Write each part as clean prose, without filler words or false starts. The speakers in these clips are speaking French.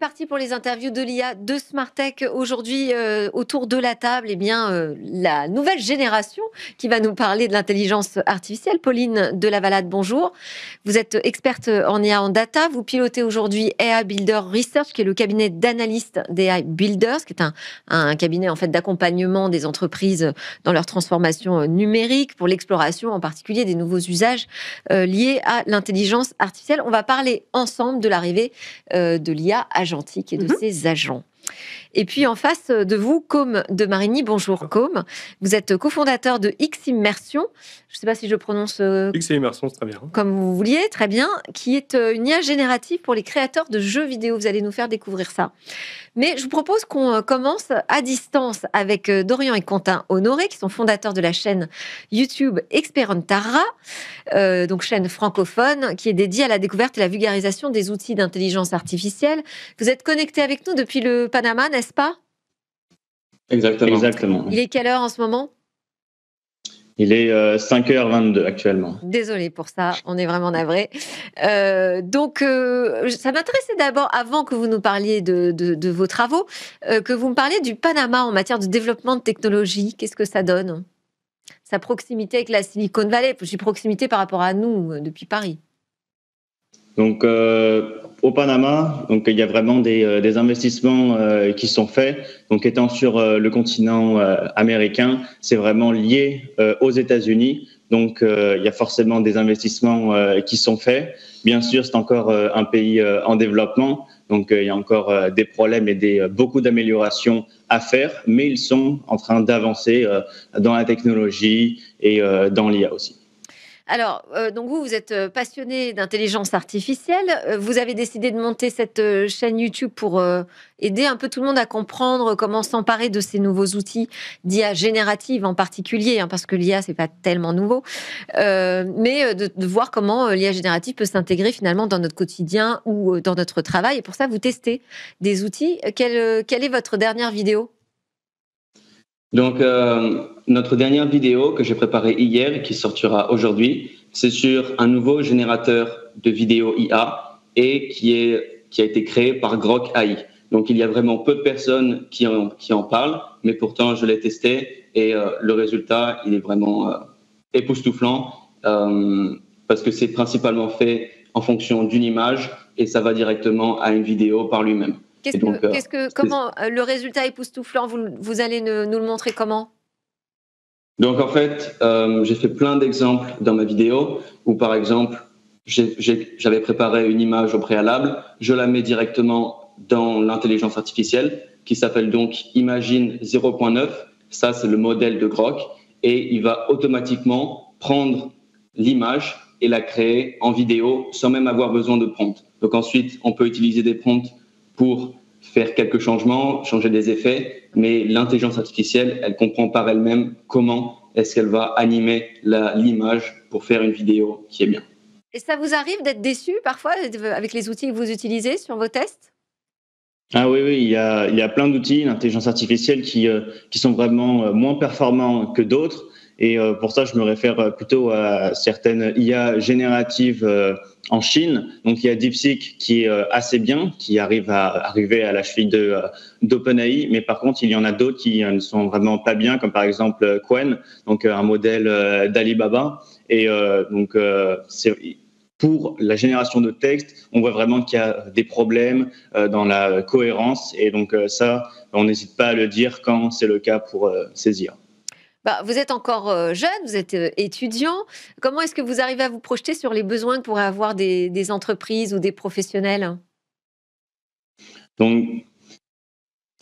Parti pour les interviews de l'IA de Smartech. Aujourd'hui, autour de la table, la nouvelle génération qui va nous parler de l'intelligence artificielle. Pauline Delavalade, bonjour. Vous êtes experte en IA en data. Vous pilotez aujourd'hui AI Builder Research, qui est le cabinet d'analystes d'AI Builders, qui est un cabinet en fait d'accompagnement des entreprises dans leur transformation numérique pour l'exploration en particulier des nouveaux usages liés à l'intelligence artificielle. On va parler ensemble de l'arrivée de l'IA agentique et de ses agents. Et puis en face de vous, Côme de Marigny. Bonjour Côme. Vous êtes cofondateur de X-Immersion. Je ne sais pas si je prononce... X-Immersion, c'est très bien. Comme vous vouliez, très bien. Qui est une IA générative pour les créateurs de jeux vidéo. Vous allez nous faire découvrir ça. Mais je vous propose qu'on commence à distance avec Dorian et Quentin Honoré, qui sont fondateurs de la chaîne YouTube Experimentara, donc chaîne francophone, qui est dédiée à la découverte et la vulgarisation des outils d'intelligence artificielle. Vous êtes connectés avec nous depuis le Panama, n'est-ce pas ? Exactement. Il est quelle heure en ce moment ? Il est 5h22 actuellement. Désolée pour ça, on est vraiment navrés. Donc, ça m'intéressait d'abord, avant que vous nous parliez de vos travaux, que vous me parliez du Panama en matière de développement de technologie. Qu'est-ce que ça donne ? Sa proximité avec la Silicon Valley, je dis proximité par rapport à nous, depuis Paris. Donc, au Panama, donc, il y a vraiment des investissements qui sont faits. Donc, étant sur le continent américain, c'est vraiment lié aux États-Unis. Donc, il y a forcément des investissements qui sont faits. Bien sûr, c'est encore un pays en développement. Donc, il y a encore des problèmes et beaucoup d'améliorations à faire. Mais ils sont en train d'avancer dans la technologie et dans l'IA aussi. Alors, donc vous êtes passionné d'intelligence artificielle. Vous avez décidé de monter cette chaîne YouTube pour aider un peu tout le monde à comprendre comment s'emparer de ces nouveaux outils d'IA générative en particulier, parce que l'IA, c'est pas tellement nouveau, mais de voir comment l'IA générative peut s'intégrer finalement dans notre quotidien ou dans notre travail. Et pour ça, vous testez des outils. Quelle est votre dernière vidéo ? Donc, notre dernière vidéo que j'ai préparée hier et qui sortira aujourd'hui, c'est sur un nouveau générateur de vidéos IA et qui a été créé par Grok AI. Donc, il y a vraiment peu de personnes qui en parlent, mais pourtant, je l'ai testé et le résultat, il est vraiment époustouflant parce que c'est principalement fait en fonction d'une image et ça va directement à une vidéo par lui-même. Comment le résultat époustouflant, vous allez nous le montrer comment ? Donc en fait, j'ai fait plein d'exemples dans ma vidéo où par exemple, j'avais préparé une image au préalable, je la mets directement dans l'intelligence artificielle qui s'appelle donc Imagine 0.9. Ça, c'est le modèle de Grok et il va automatiquement prendre l'image et la créer en vidéo sans même avoir besoin de prompt. Donc ensuite, on peut utiliser des prompts pour faire quelques changements, changer des effets, mais l'intelligence artificielle, elle comprend par elle-même comment est-ce qu'elle va animer l'image pour faire une vidéo qui est bien. Et ça vous arrive d'être déçu parfois avec les outils que vous utilisez sur vos tests ? Ah oui, il y a plein d'outils d'intelligence artificielle qui sont vraiment moins performants que d'autres. Et pour ça, je me réfère plutôt à certaines IA génératives en Chine. Donc, il y a DeepSeek qui est assez bien, qui arrive à arriver à la cheville d'OpenAI. Mais par contre, il y en a d'autres qui ne sont vraiment pas bien, comme par exemple Qwen, donc un modèle d'Alibaba. Et pour la génération de texte, on voit vraiment qu'il y a des problèmes dans la cohérence. Et donc ça, on n'hésite pas à le dire quand c'est le cas pour ces IA. Vous êtes encore jeune, vous êtes étudiant. Comment est-ce que vous arrivez à vous projeter sur les besoins que pourraient avoir des entreprises ou des professionnels ? Donc,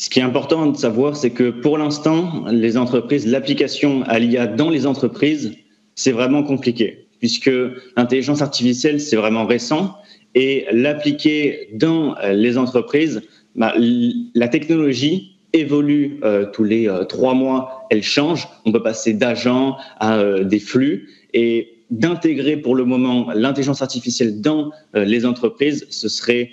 ce qui est important de savoir, c'est que pour l'instant, les entreprises, l'application à l'IA dans les entreprises, c'est vraiment compliqué, puisque l'intelligence artificielle, c'est vraiment récent, et l'appliquer dans les entreprises, la technologie évolue tous les 3 mois, elle change. On peut passer d'agents à des flux et d'intégrer pour le moment l'intelligence artificielle dans les entreprises, ce serait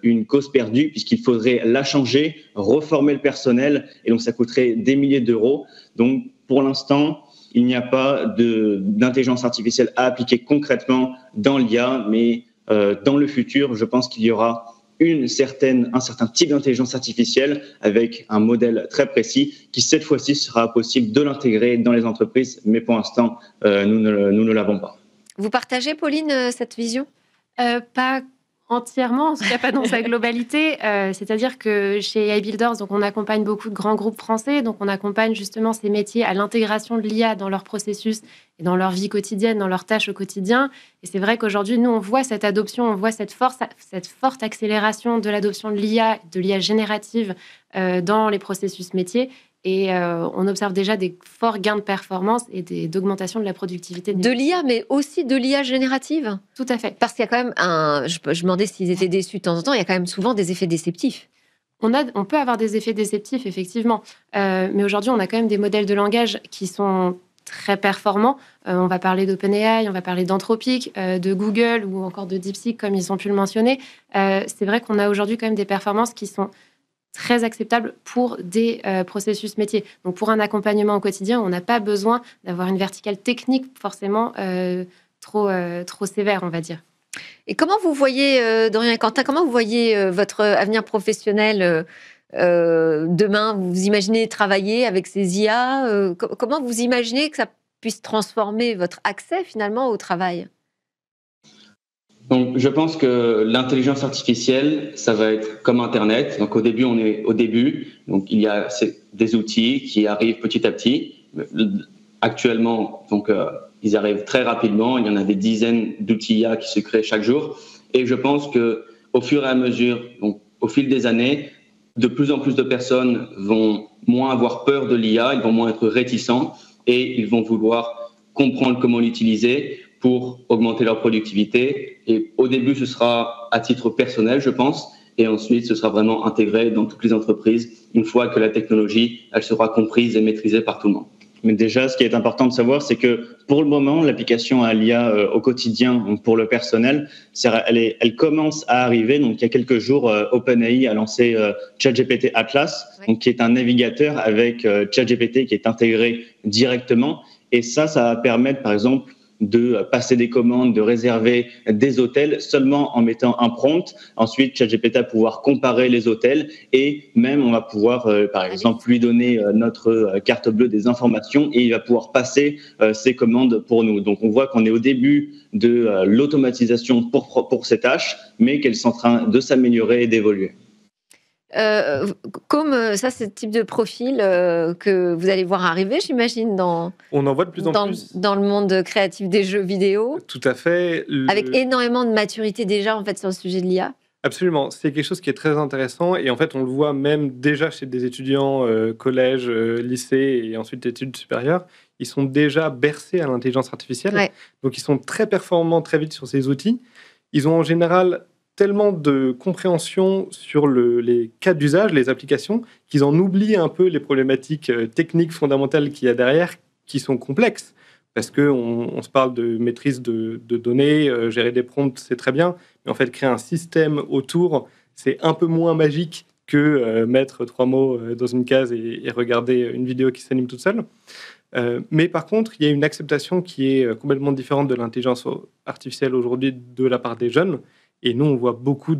une cause perdue puisqu'il faudrait la changer, reformer le personnel et donc ça coûterait des milliers d'euros. Donc pour l'instant, il n'y a pas d'intelligence artificielle à appliquer concrètement dans l'IA, mais dans le futur, je pense qu'il y aura un certain type d'intelligence artificielle avec un modèle très précis qui, cette fois-ci, sera possible de l'intégrer dans les entreprises. Mais pour l'instant, nous ne l'avons pas. Vous partagez, Pauline, cette vision ? Pas entièrement, en tout cas pas dans sa globalité. C'est-à-dire que chez AI Builders, donc on accompagne beaucoup de grands groupes français, donc on accompagne justement ces métiers à l'intégration de l'IA dans leur processus et dans leur vie quotidienne, dans leurs tâches au quotidien. Et c'est vrai qu'aujourd'hui, nous, on voit cette adoption, on voit cette forte accélération de l'adoption de l'IA générative dans les processus métiers. Et on observe déjà des forts gains de performance et d'augmentation de la productivité. De l'IA, mais aussi de l'IA générative. Tout à fait. Parce qu'il y a quand même je me demandais s'ils étaient déçus de temps en temps, il y a quand même souvent des effets déceptifs. On peut avoir des effets déceptifs, effectivement. Mais aujourd'hui, on a quand même des modèles de langage qui sont très performants. On va parler d'OpenAI, on va parler d'Anthropic, de Google ou encore de DeepSeek, comme ils ont pu le mentionner. C'est vrai qu'on a aujourd'hui quand même des performances qui sont très acceptable pour des processus métiers. Donc, pour un accompagnement au quotidien, on n'a pas besoin d'avoir une verticale technique forcément trop sévère, on va dire. Et comment vous voyez, Dorian et Quentin, comment vous voyez votre avenir professionnel demain ? Vous imaginez travailler avec ces IA comment vous imaginez que ça puisse transformer votre accès finalement au travail ? Donc, je pense que l'intelligence artificielle, ça va être comme Internet. Donc, au début, on est au début. Donc, il y a des outils qui arrivent petit à petit. Actuellement, donc, ils arrivent très rapidement. Il y en a des dizaines d'outils IA qui se créent chaque jour. Et je pense que, au fur et à mesure, donc, au fil des années, de plus en plus de personnes vont moins avoir peur de l'IA, ils vont moins être réticents et ils vont vouloir comprendre comment l'utiliser pour augmenter leur productivité. Et au début, ce sera à titre personnel, je pense, et ensuite, ce sera vraiment intégré dans toutes les entreprises une fois que la technologie, elle sera comprise et maîtrisée par tout le monde. Mais déjà, ce qui est important de savoir, c'est que pour le moment, l'application à l'IA au quotidien, donc pour le personnel, elle commence à arriver. Donc, il y a quelques jours, OpenAI a lancé ChatGPT Atlas, donc, qui est un navigateur avec ChatGPT qui est intégré directement. Et ça va permettre, par exemple, de passer des commandes, de réserver des hôtels seulement en mettant un prompt. Ensuite, ChatGPT va pouvoir comparer les hôtels et même on va pouvoir, par exemple, lui donner notre carte bleue des informations et il va pouvoir passer ces commandes pour nous. Donc, on voit qu'on est au début de l'automatisation pour ces tâches, mais qu'elles sont en train de s'améliorer et d'évoluer. Comme ça, c'est le type de profil que vous allez voir arriver, j'imagine, on en voit de plus en plus dans le monde créatif des jeux vidéo. Tout à fait. Avec énormément de maturité déjà en fait sur le sujet de l'IA. Absolument, c'est quelque chose qui est très intéressant et en fait on le voit même déjà chez des étudiants collège, lycée et ensuite études supérieures. Ils sont déjà bercés à l'intelligence artificielle, donc ils sont très performants très vite sur ces outils. Ils ont en général tellement de compréhension sur les cas d'usage, les applications, qu'ils en oublient un peu les problématiques techniques fondamentales qu'il y a derrière, qui sont complexes. Parce qu'on se parle de maîtrise de données, gérer des prompts, c'est très bien. Mais en fait, créer un système autour, c'est un peu moins magique que mettre 3 mots dans une case et regarder une vidéo qui s'anime toute seule. Mais par contre, il y a une acceptation qui est complètement différente de l'intelligence artificielle aujourd'hui de la part des jeunes. Et nous, on voit beaucoup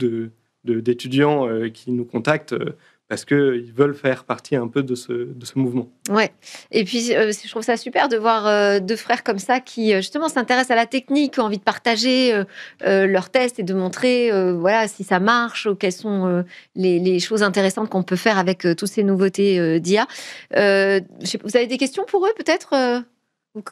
d'étudiants qui nous contactent parce qu'ils veulent faire partie un peu de ce mouvement. Ouais. Et puis, je trouve ça super de voir deux frères comme ça qui, justement, s'intéressent à la technique, qui ont envie de partager leurs tests et de montrer voilà, si ça marche ou quelles sont les choses intéressantes qu'on peut faire avec toutes ces nouveautés d'IA. Vous avez des questions pour eux, peut-être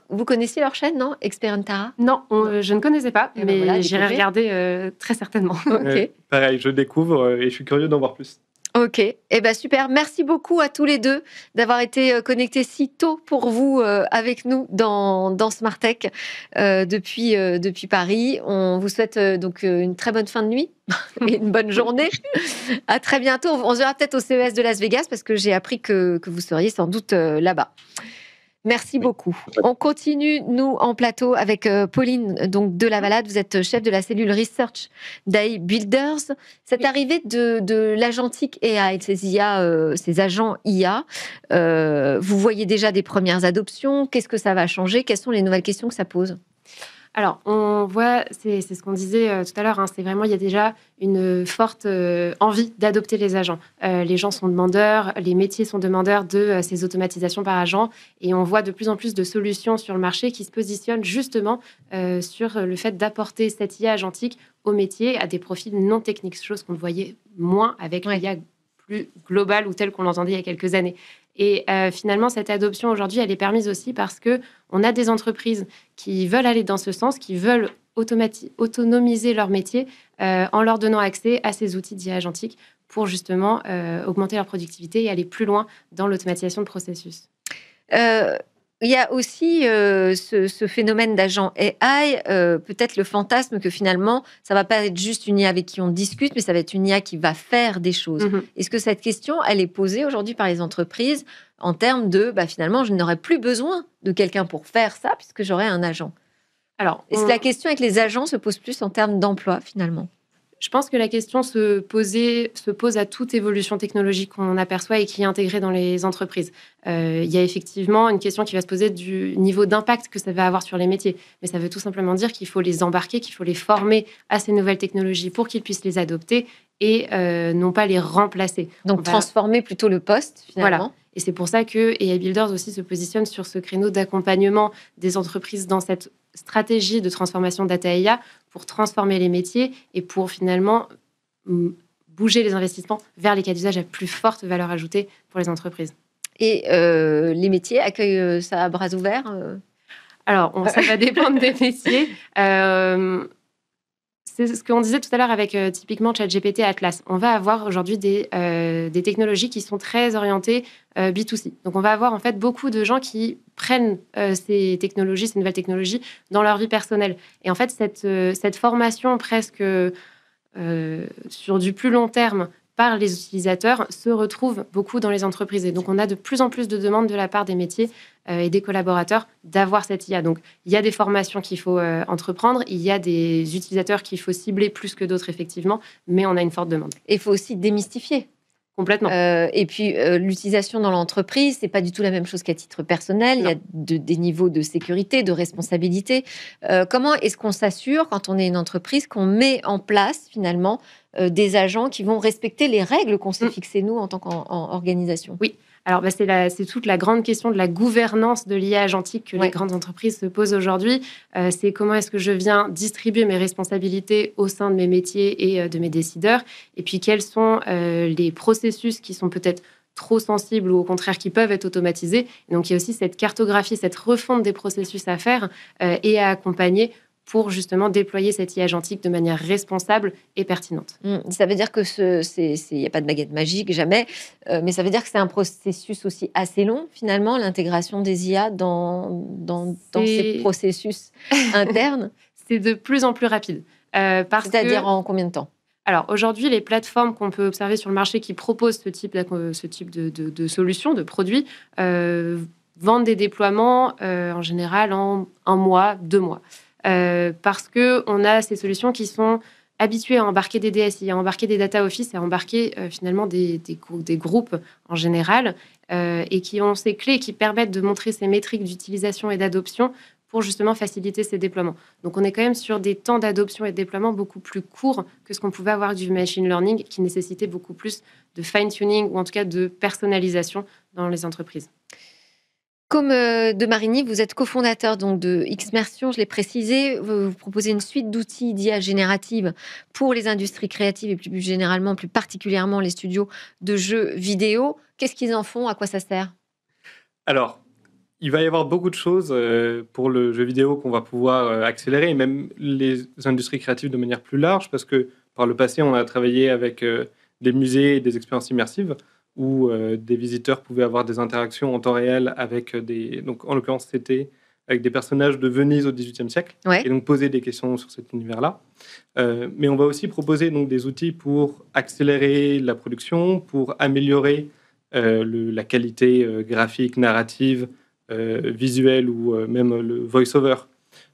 vous connaissiez leur chaîne, non? Experimentara? Non, je ne connaissais pas, mais voilà, j'irai regarder très certainement. Okay. Pareil, je découvre et je suis curieux d'en voir plus. Ok, eh ben super. Merci beaucoup à tous les deux d'avoir été connectés si tôt pour vous avec nous dans Smart Tech depuis Paris. On vous souhaite donc une très bonne fin de nuit et une bonne journée. À très bientôt. On se verra peut-être au CES de Las Vegas parce que j'ai appris que vous seriez sans doute là-bas. Merci beaucoup. On continue, nous, en plateau avec Pauline donc, de Lavalade. Vous êtes chef de la cellule Research d'AI Builders. Cette arrivée de l'agentique AI, de ces agents IA, vous voyez déjà des premières adoptions. Qu'est-ce que ça va changer? Quelles sont les nouvelles questions que ça pose? Alors, on voit, c'est ce qu'on disait tout à l'heure, c'est vraiment, il y a déjà une forte envie d'adopter les agents. Les gens sont demandeurs, les métiers sont demandeurs de ces automatisations par agent, et on voit de plus en plus de solutions sur le marché qui se positionnent justement sur le fait d'apporter cette IA agentique aux métiers, à des profils non techniques, chose qu'on voyait moins avec l'IA plus globale ou telle qu'on l'entendait il y a quelques années. Et finalement, cette adoption aujourd'hui, elle est permise aussi parce qu'on a des entreprises qui veulent aller dans ce sens, qui veulent autonomiser leur métier en leur donnant accès à ces outils d'IA agentique pour justement augmenter leur productivité et aller plus loin dans l'automatisation de processus. Il y a aussi ce phénomène d'agent AI, peut-être le fantasme que finalement, ça ne va pas être juste une IA avec qui on discute, mais ça va être une IA qui va faire des choses. Est-ce que cette question, elle est posée aujourd'hui par les entreprises en termes de, finalement, je n'aurai plus besoin de quelqu'un pour faire ça, puisque j'aurai un agent? Alors, est-ce que la question avec les agents se pose plus en termes d'emploi, finalement? Je pense que la question se pose à toute évolution technologique qu'on aperçoit et qui est intégrée dans les entreprises. Il y a effectivement une question qui va se poser du niveau d'impact que ça va avoir sur les métiers. Mais ça veut tout simplement dire qu'il faut les embarquer, qu'il faut les former à ces nouvelles technologies pour qu'ils puissent les adopter et non pas les remplacer. Donc, transformer plutôt le poste, finalement. Voilà. Et c'est pour ça que AI Builders aussi se positionne sur ce créneau d'accompagnement des entreprises dans cette stratégie de transformation data IA pour transformer les métiers et pour finalement bouger les investissements vers les cas d'usage à plus forte valeur ajoutée pour les entreprises. Et les métiers accueillent ça à bras ouverts Alors, ça va dépendre des métiers. C'est ce qu'on disait tout à l'heure avec typiquement ChatGPT Atlas. On va avoir aujourd'hui des technologies qui sont très orientées B2C. Donc, on va avoir en fait beaucoup de gens qui prennent ces nouvelles technologies dans leur vie personnelle. Et en fait, cette formation presque sur du plus long terme par les utilisateurs se retrouve beaucoup dans les entreprises. Et donc, on a de plus en plus de demandes de la part des métiers et des collaborateurs d'avoir cette IA. Donc, il y a des formations qu'il faut entreprendre, il y a des utilisateurs qu'il faut cibler plus que d'autres, effectivement, mais on a une forte demande. Et il faut aussi démystifier. Complètement. Et puis, l'utilisation dans l'entreprise, c'est pas du tout la même chose qu'à titre personnel. Non. Il y a des niveaux de sécurité, de responsabilité. Comment est-ce qu'on s'assure, quand on est une entreprise, qu'on met en place, finalement, des agents qui vont respecter les règles qu'on s'est fixées, nous, en tant qu'organisation? Oui. Alors, c'est toute la grande question de la gouvernance de l'IA agentique que les grandes entreprises se posent aujourd'hui. C'est comment est-ce que je viens distribuer mes responsabilités au sein de mes métiers et de mes décideurs. Et puis, quels sont les processus qui sont peut-être trop sensibles ou au contraire qui peuvent être automatisés. Et donc, il y a aussi cette cartographie, cette refonte des processus à faire et à accompagner pour justement déployer cette IA agentique de manière responsable et pertinente. Ça veut dire que il n'y a pas de baguette magique, jamais, mais ça veut dire que c'est un processus aussi assez long, finalement, l'intégration des IA dans ces processus internes. C'est de plus en plus rapide. C'est-à-dire en combien de temps? Alors, aujourd'hui, les plateformes qu'on peut observer sur le marché qui proposent ce type de solutions, de produits, vendent des déploiements en général en 1 mois, 2 mois. Parce qu'on a ces solutions qui sont habituées à embarquer des DSI, à embarquer des data office, à embarquer finalement des groupes en général, et qui ont ces clés qui permettent de montrer ces métriques d'utilisation et d'adoption pour justement faciliter ces déploiements. Donc, on est quand même sur des temps d'adoption et de déploiement beaucoup plus courts que ce qu'on pouvait avoir du machine learning, qui nécessitait beaucoup plus de fine-tuning ou en tout cas de personnalisation dans les entreprises. Comme de Marigny, vous êtes cofondateur donc de Xmersion, je l'ai précisé. Vous proposez une suite d'outils d'IA générative pour les industries créatives et plus généralement, plus particulièrement les studios de jeux vidéo. Qu'est-ce qu'ils en font? À quoi ça sert? Alors, il va y avoir beaucoup de choses pour le jeu vidéo qu'on va pouvoir accélérer, et même les industries créatives de manière plus large, parce que par le passé, on a travaillé avec des musées et des expériences immersives, où des visiteurs pouvaient avoir des interactions en temps réel avec donc en l'occurrence c'était avec des personnages de Venise au XVIIIe siècle, et donc poser des questions sur cet univers-là. Mais on va aussi proposer donc des outils pour accélérer la production, pour améliorer la qualité graphique, narrative, visuelle ou même le voice-over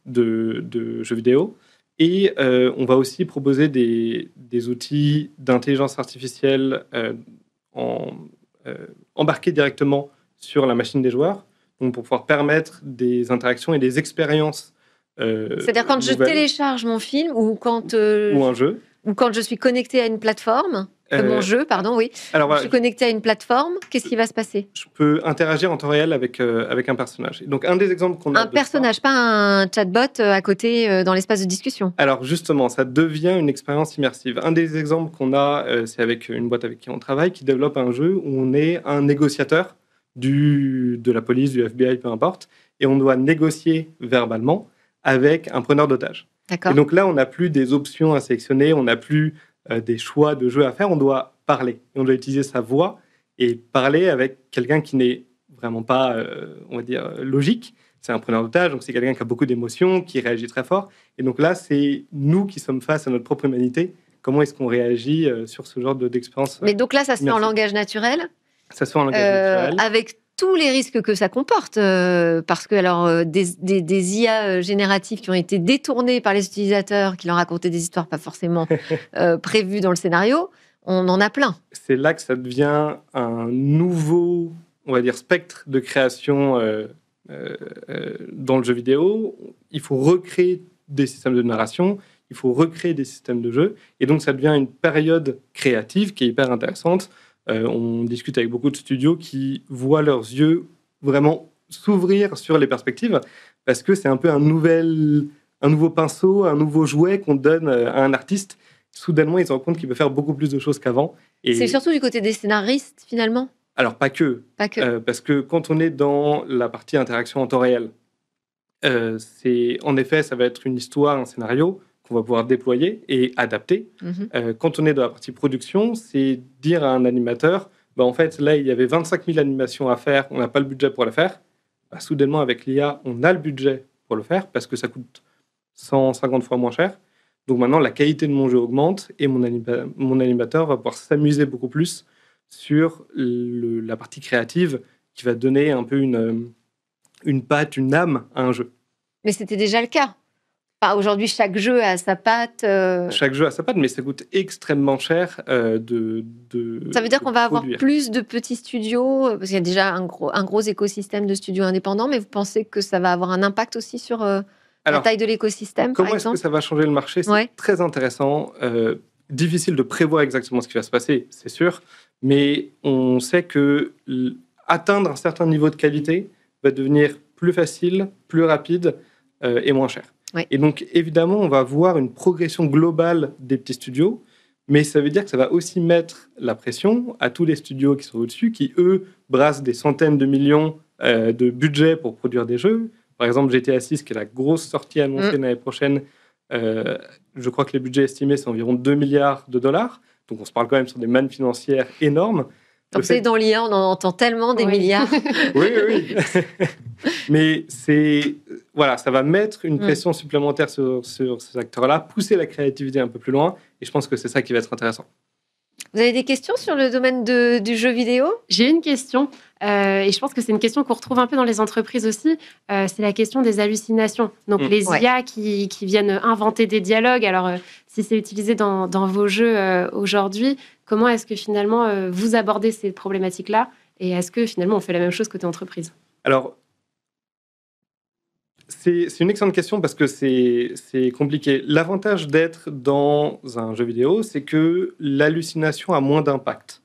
de jeux vidéo. Et on va aussi proposer des outils d'intelligence artificielle embarqués directement sur la machine des joueurs, donc pour pouvoir permettre des interactions et des expériences C'est-à-dire quand je télécharge mon film ou quand... ou un jeu. Ou quand je suis connecté à une plateforme, mon jeu, pardon, oui. Alors, je suis connecté à une plateforme, qu'est-ce qui va se passer ? Je peux interagir en temps réel avec un personnage. Donc, un des exemples qu'on a... Un personnage, pas un chatbot à côté dans l'espace de discussion. Alors, justement, ça devient une expérience immersive. Un des exemples qu'on a, c'est avec une boîte avec qui on travaille, qui développe un jeu où on est un négociateur de la police, du FBI, peu importe, et on doit négocier verbalement avec un preneur d'otages. D'accord. Et donc là, on n'a plus des options à sélectionner, on n'a plus des choix de jeux à faire, on doit parler. Et on doit utiliser sa voix et parler avec quelqu'un qui n'est vraiment pas, on va dire, logique. C'est un preneur d'otage, donc c'est quelqu'un qui a beaucoup d'émotions, qui réagit très fort. Et donc là, c'est nous qui sommes face à notre propre humanité. Comment est-ce qu'on réagit sur ce genre d'expérience ? Mais donc là, ça se fait en langage naturel ? Ça se fait en langage naturel. Avec tous les risques que ça comporte, parce que alors des IA génératifs qui ont été détournés par les utilisateurs, qui leur racontaient des histoires pas forcément prévues dans le scénario, on en a plein. C'est là que ça devient un nouveau, on va dire, spectre de création dans le jeu vidéo. Il faut recréer des systèmes de narration, il faut recréer des systèmes de jeu, et donc ça devient une période créative qui est hyper intéressante. On discute avec beaucoup de studios qui voient leurs yeux vraiment s'ouvrir sur les perspectives parce que c'est un peu un nouveau pinceau, un nouveau jouet qu'on donne à un artiste. Soudainement, ils se rendent compte qu'il peut faire beaucoup plus de choses qu'avant. Et c'est surtout du côté des scénaristes, finalement ? Alors, pas que. Parce que quand on est dans la partie interaction en temps réel, en effet, ça va être une histoire, un scénario qu'on va pouvoir déployer et adapter. Quand on est dans la partie production, c'est dire à un animateur, en fait, là, il y avait 25 000 animations à faire, on n'a pas le budget pour le faire. Soudainement, avec l'IA, on a le budget pour le faire parce que ça coûte 150 fois moins cher. Donc maintenant, la qualité de mon jeu augmente et mon animateur va pouvoir s'amuser beaucoup plus sur la partie créative qui va donner un peu une patte, une âme à un jeu. Mais c'était déjà le cas. Aujourd'hui, chaque jeu a sa patte. Chaque jeu a sa patte, mais ça coûte extrêmement cher de Ça veut dire qu'on va avoir produire. Plus de petits studios, parce qu'il y a déjà un gros écosystème de studios indépendants, mais vous pensez que ça va avoir un impact aussi sur la taille de l'écosystème, par exemple ? Comment est-ce que ça va changer le marché ? C'est très intéressant. Difficile de prévoir exactement ce qui va se passer, c'est sûr, mais on sait que atteindre un certain niveau de qualité va devenir plus facile, plus rapide et moins cher. Oui. Et donc, évidemment, on va voir une progression globale des petits studios, mais ça veut dire que ça va aussi mettre la pression à tous les studios qui sont au-dessus, qui, eux, brassent des centaines de millions de budget pour produire des jeux. Par exemple, GTA 6, qui est la grosse sortie annoncée l'année prochaine, je crois que les budgets estimés, c'est environ 2 milliards de dollars. Donc, on se parle quand même sur des mannes financières énormes. Donc, c'est dans l'IA, on en entend tellement des milliards. Oui. Mais ça va mettre une pression supplémentaire sur ces acteurs-là, pousser la créativité un peu plus loin. Et je pense que c'est ça qui va être intéressant. Vous avez des questions sur le domaine du jeu vidéo ? J'ai une question, et je pense que c'est une question qu'on retrouve un peu dans les entreprises aussi. C'est la question des hallucinations. Donc, les IA qui viennent inventer des dialogues. Alors, si c'est utilisé dans vos jeux aujourd'hui, comment est-ce que finalement vous abordez ces problématiques-là ? Et est-ce que finalement on fait la même chose côté entreprise ? Alors, c'est une excellente question parce que c'est compliqué. L'avantage d'être dans un jeu vidéo, c'est que l'hallucination a moins d'impact.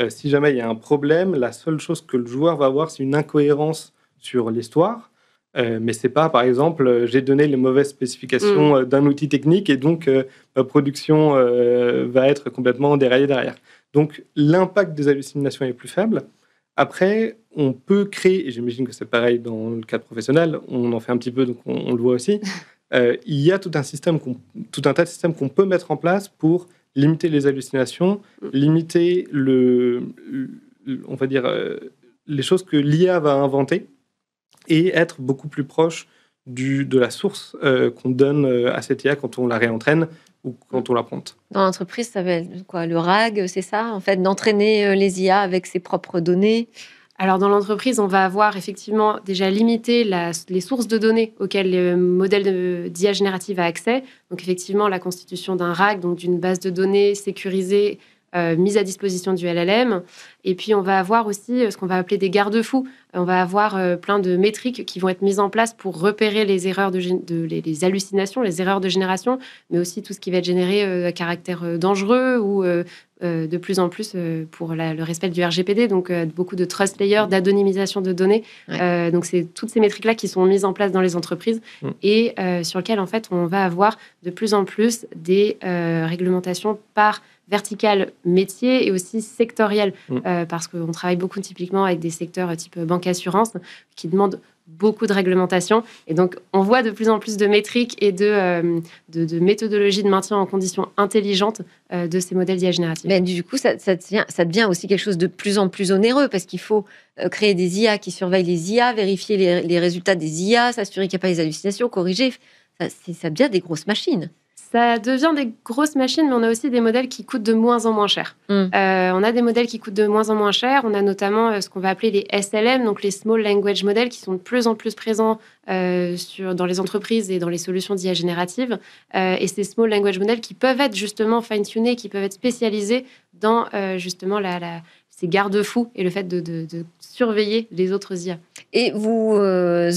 Si jamais il y a un problème, la seule chose que le joueur va avoir, c'est une incohérence sur l'histoire. Mais c'est pas, par exemple, j'ai donné les mauvaises spécifications d'un outil technique et donc ma production va être complètement déraillée derrière. Donc l'impact des hallucinations est plus faible. Après, on peut créer, et j'imagine que c'est pareil dans le cadre professionnel, on en fait un petit peu, donc on le voit aussi, il y a tout un tas de systèmes qu'on peut mettre en place pour limiter les hallucinations, limiter on va dire, les choses que l'IA va inventer et être beaucoup plus proche de la source qu'on donne à cette IA quand on la réentraîne ou quand on la prompte. Dans l'entreprise, ça va être quoi ? Le RAG, c'est ça, en fait, d'entraîner les IA avec ses propres données ? Alors, dans l'entreprise, on va avoir effectivement déjà limité les sources de données auxquelles le modèle d'IA générative a accès. Donc, effectivement, la constitution d'un RAG, donc d'une base de données sécurisée, mise à disposition du LLM. Et puis, on va avoir aussi ce qu'on va appeler des garde-fous. On va avoir plein de métriques qui vont être mises en place pour repérer les erreurs les hallucinations, les erreurs de génération, mais aussi tout ce qui va être généré à caractère dangereux ou de plus en plus pour le respect du RGPD, donc beaucoup de trust layers, d'anonymisation de données. Ouais. Donc, c'est toutes ces métriques-là qui sont mises en place dans les entreprises et sur lesquelles, en fait, on va avoir de plus en plus des réglementations par verticale métier et aussi sectorielle, parce qu'on travaille beaucoup typiquement avec des secteurs type banque-assurance qui demandent beaucoup de réglementation. Et donc, on voit de plus en plus de métriques et de méthodologies de maintien en conditions intelligentes de ces modèles d'IA génératifs. Mais du coup, ça devient aussi quelque chose de plus en plus onéreux parce qu'il faut créer des IA qui surveillent les IA, vérifier les résultats des IA, s'assurer qu'il n'y a pas les hallucinations, corriger. Ça devient des grosses machines. Ça devient des grosses machines, mais on a aussi des modèles qui coûtent de moins en moins cher. On a des modèles qui coûtent de moins en moins cher. On a notamment ce qu'on va appeler les SLM, donc les Small Language Models, qui sont de plus en plus présents dans les entreprises et dans les solutions d'IA générative. Et ces Small Language Models qui peuvent être justement fine-tunés, qui peuvent être spécialisés dans justement ces garde-fous et le fait de surveiller les autres IA. Et vous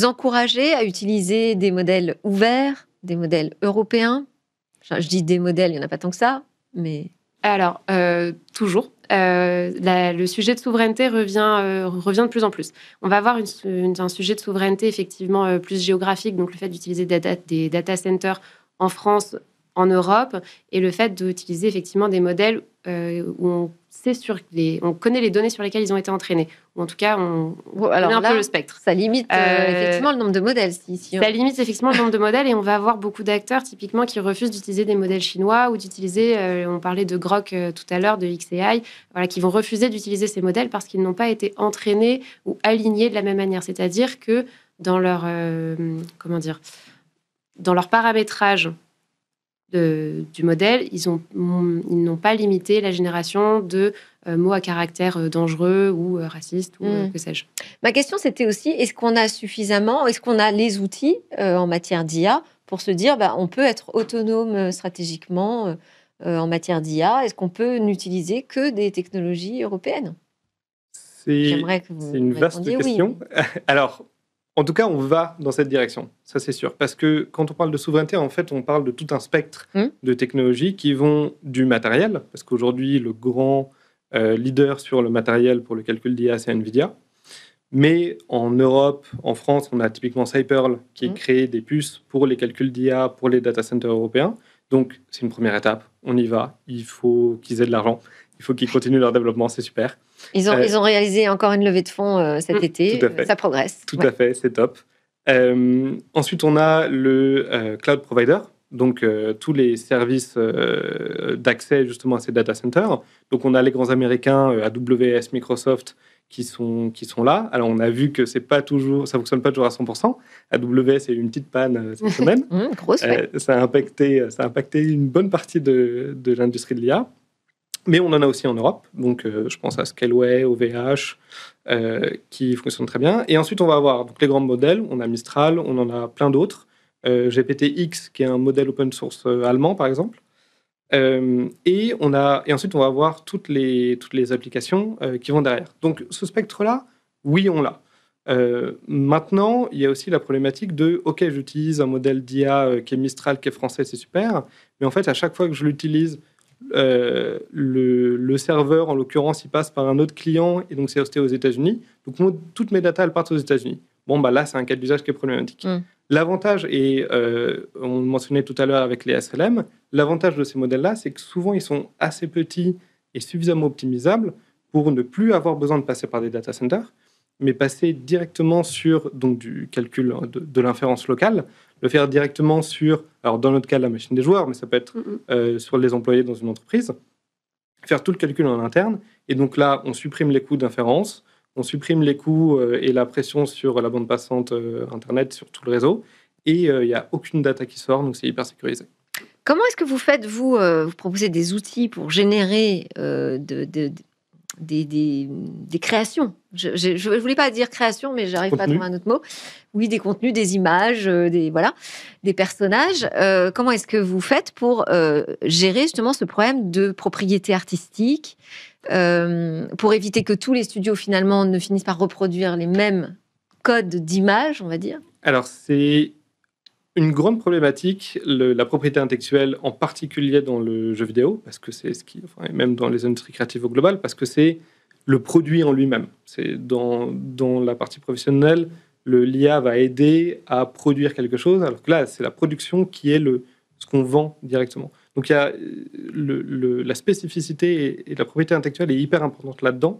encouragez à utiliser des modèles ouverts, des modèles européens? Je dis des modèles, il n'y en a pas tant que ça, mais... Alors, toujours. Le sujet de souveraineté revient de plus en plus. On va avoir un sujet de souveraineté effectivement plus géographique, donc le fait d'utiliser des data centers en France, en Europe, et le fait d'utiliser effectivement des modèles où on connaît les données sur lesquelles ils ont été entraînés. Ou en tout cas, on connaît un peu le spectre. Ça limite effectivement le nombre de modèles. Ça limite effectivement le nombre de modèles et on va avoir beaucoup d'acteurs typiquement qui refusent d'utiliser des modèles chinois ou d'utiliser, on parlait de Grok tout à l'heure, de XAI, qui vont refuser d'utiliser ces modèles parce qu'ils n'ont pas été entraînés ou alignés de la même manière. C'est-à-dire que dans leur paramétrage du modèle, ils n'ont pas limité la génération de mots à caractère dangereux ou raciste ou que sais-je. Ma question, c'était aussi, est-ce qu'on a les outils en matière d'IA pour se dire, on peut être autonome stratégiquement en matière d'IA? Est-ce qu'on peut n'utiliser que des technologies européennes? J'aimerais que vous une vaste question. Oui. Alors, en tout cas, on va dans cette direction, ça c'est sûr. Parce que quand on parle de souveraineté, en fait, on parle de tout un spectre de technologies qui vont du matériel, parce qu'aujourd'hui, le grand leader sur le matériel pour le calcul d'IA, c'est NVIDIA. Mais en Europe, en France, on a typiquement Cyperl qui crée des puces pour les calculs d'IA pour les data centers européens. Donc, c'est une première étape. On y va. Il faut qu'ils aient de l'argent. Il faut qu'ils continuent leur développement. C'est super. Ils ont réalisé encore une levée de fonds cet été. Ça progresse. Tout à fait, c'est top. Ensuite, on a le cloud provider, donc tous les services d'accès justement à ces data centers. Donc, on a les grands américains, AWS, Microsoft, qui sont là. Alors, on a vu que ça fonctionne pas toujours à 100%. AWS a eu une petite panne cette semaine. Grosse, ouais. Ça a impacté une bonne partie de l'industrie de l'IA. Mais on en a aussi en Europe, donc je pense à Scaleway, OVH, qui fonctionnent très bien. Et ensuite, on va avoir donc, les grands modèles. On a Mistral, on en a plein d'autres. GPT-X, qui est un modèle open source allemand, par exemple. Et ensuite, on va avoir toutes les applications qui vont derrière. Donc, ce spectre-là, oui, on l'a. Maintenant, il y a aussi la problématique de « Ok, j'utilise un modèle d'IA qui est Mistral, qui est français, c'est super. » Mais en fait, à chaque fois que je l'utilise, le serveur, en l'occurrence, il passe par un autre client et donc c'est hosté aux États-Unis. Donc, moi, toutes mes datas, elles partent aux États-Unis. Bon, là, c'est un cas d'usage qui est problématique. L'avantage, et on le mentionnait tout à l'heure avec les SLM, l'avantage de ces modèles-là, c'est que souvent, ils sont assez petits et suffisamment optimisables pour ne plus avoir besoin de passer par des data centers, mais passer directement sur donc, du calcul de l'inférence locale, le faire directement sur, alors dans notre cas, la machine des joueurs, mais ça peut être sur les employés dans une entreprise, faire tout le calcul en interne. Et donc là, on supprime les coûts d'inférence, on supprime les coûts et la pression sur la bande passante Internet, sur tout le réseau, et il n'y a aucune data qui sort, donc c'est hyper sécurisé. Comment est-ce que vous faites, vous proposez des outils pour générer des créations. Je ne voulais pas dire création, mais j'arrive pas à trouver un autre mot. Oui, des contenus, des images, des personnages. Comment est-ce que vous faites pour gérer justement ce problème de propriété artistique, pour éviter que tous les studios finalement ne finissent par reproduire les mêmes codes d'image, on va dire? Alors, c'est une grande problématique, la propriété intellectuelle, en particulier dans le jeu vidéo, parce que c'est et même dans les industries créatives au global, parce que c'est le produit en lui-même. C'est dans la partie professionnelle, l'IA va aider à produire quelque chose, alors que là, c'est la production qui est ce qu'on vend directement. Donc, il y a la spécificité et la propriété intellectuelle est hyper importante là-dedans.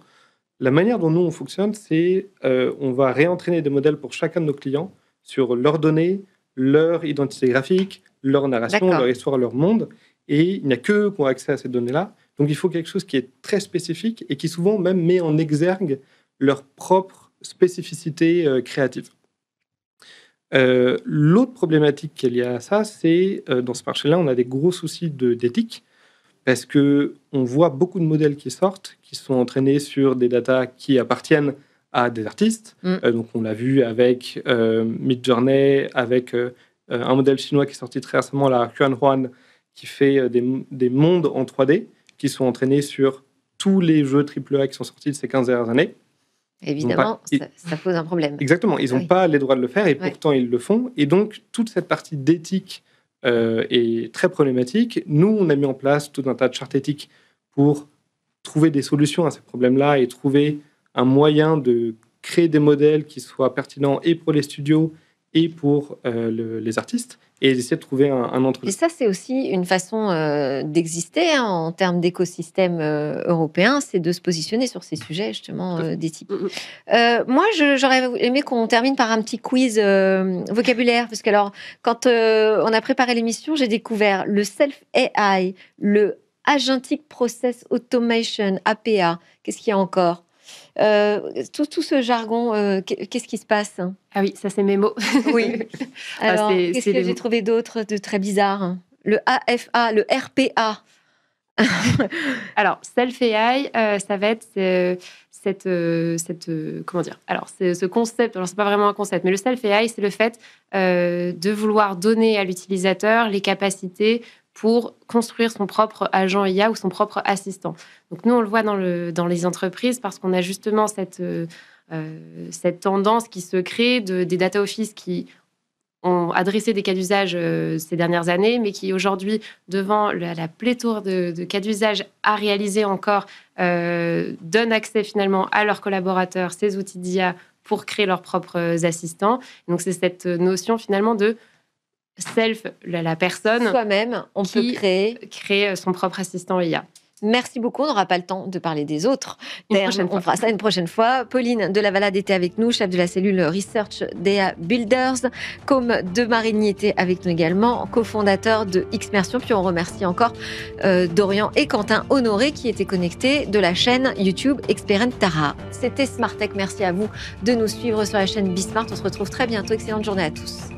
La manière dont nous, on fonctionne, c'est on va réentraîner des modèles pour chacun de nos clients sur leurs données, leur identité graphique, leur narration, leur histoire, leur monde. Et il n'y a qu'eux qui ont accès à ces données-là. Donc, il faut quelque chose qui est très spécifique et qui souvent même met en exergue leur propre spécificité créative. L'autre problématique qu'il y a à ça, c'est dans ce marché-là, on a des gros soucis d'éthique parce qu'on voit beaucoup de modèles qui sortent, qui sont entraînés sur des datas qui appartiennent à des artistes. Donc, on l'a vu avec Midjourney, avec un modèle chinois qui est sorti très récemment, la Huan, qui fait des mondes en 3D qui sont entraînés sur tous les jeux AAA qui sont sortis de ces 15 dernières années. Évidemment, ça pose un problème. Exactement, ils n'ont pas les droits de le faire et pourtant ils le font. Et donc, toute cette partie d'éthique est très problématique. Nous, on a mis en place tout un tas de chartes éthiques pour trouver des solutions à ces problèmes-là et trouver un moyen de créer des modèles qui soient pertinents et pour les studios et pour les artistes, et essayer de trouver un entre-deux. Et ça, c'est aussi une façon d'exister en termes d'écosystème européen, c'est de se positionner sur ces sujets justement d'éthique. Moi, j'aurais aimé qu'on termine par un petit quiz vocabulaire, parce que alors, quand on a préparé l'émission, j'ai découvert le self-AI, le Agentic Process Automation, APA. Qu'est-ce qu'il y a encore? Tout ce jargon, qu'est-ce qui se passe? Ah oui, ça c'est mes mots. Oui. Alors, qu'est-ce que j'ai trouvé d'autre de très bizarre? Le AFA, le RPA. Alors, self-AI, ça va être comment dire? Alors, c'est ce concept. Alors, c'est pas vraiment un concept, mais le self-AI, c'est le fait de vouloir donner à l'utilisateur les capacités pour construire son propre agent IA ou son propre assistant. Donc nous, on le voit dans les entreprises parce qu'on a justement cette tendance qui se crée des data office qui ont adressé des cas d'usage ces dernières années, mais qui aujourd'hui, devant la pléthore de cas d'usage à réaliser encore, donnent accès finalement à leurs collaborateurs, ces outils d'IA pour créer leurs propres assistants. Donc c'est cette notion finalement de self, la personne soi-même, on peut créer son propre assistant IA. Merci beaucoup. On n'aura pas le temps de parler des autres. On fera ça une prochaine fois. Pauline de la Valade était avec nous, chef de la cellule Research d'EA Builders. Côme de Marigny était avec nous également, cofondateur de Xmersion. Puis on remercie encore Dorian et Quentin Honoré qui étaient connectés de la chaîne YouTube Experentara. C'était Smart Tech. Merci à vous de nous suivre sur la chaîne Bismart. On se retrouve très bientôt. Excellente journée à tous.